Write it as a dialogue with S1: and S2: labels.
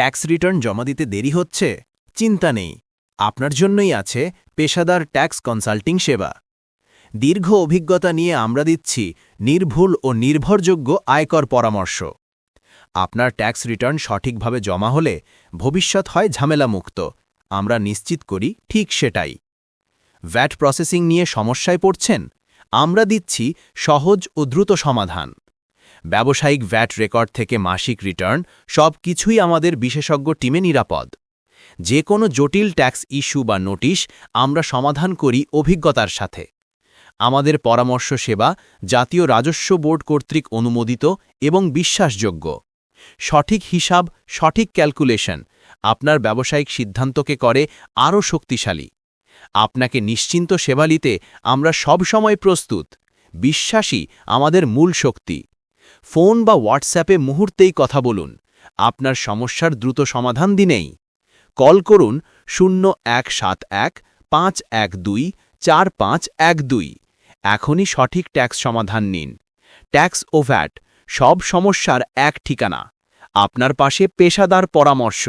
S1: Tax return জমা দিতে দেরি হচ্ছে? চিন্তা নেই, আপনার জন্যই আছে পেশাদার ট্যাক্স কনসাল্টিং সেবা। দীর্ঘ অভিজ্ঞতা নিয়ে আমরা দিচ্ছি নির্ভুল ও নির্ভরযোগ্য আয়কর পরামর্শ। আপনার ট্যাক্স রিটার্ন সঠিকভাবে জমা হলে ভবিষ্যৎ হয় ঝামেলামুক্ত, আমরা নিশ্চিত করি ঠিক সেটাই। ভ্যাট প্রসেসিং নিয়ে সমস্যায় পড়ছেন? আমরা দিচ্ছি সহজ ও দ্রুত সমাধান। ব্যবসায়িক ভ্যাট রেকর্ড থেকে মাসিক রিটার্ন সব কিছুই আমাদের বিশেষজ্ঞ টিমে নিরাপদ। যে কোনো জটিল ট্যাক্স ইস্যু বা নোটিশ আমরা সমাধান করি অভিজ্ঞতার সাথে। আমাদের পরামর্শ সেবা জাতীয় রাজস্ব বোর্ড কর্তৃক অনুমোদিত এবং বিশ্বাসযোগ্য। সঠিক হিসাব, সঠিক ক্যালকুলেশন আপনার ব্যবসায়িক সিদ্ধান্তকে করে আরও শক্তিশালী। আপনাকে নিশ্চিন্ত সেবা নিতে আমরা সবসময় প্রস্তুত। বিশ্বাসই আমাদের মূল শক্তি। ফোন বা হোয়াটসঅ্যাপে মুহূর্তেই কথা বলুন, আপনার সমস্যার দ্রুত সমাধান দিনেই। কল করুন 0171-512-4512। এখনই সঠিক ট্যাক্স সমাধান নিন। ট্যাক্স ও ভ্যাট, সব সমস্যার এক ঠিকানা। আপনার পাশে পেশাদার পরামর্শ।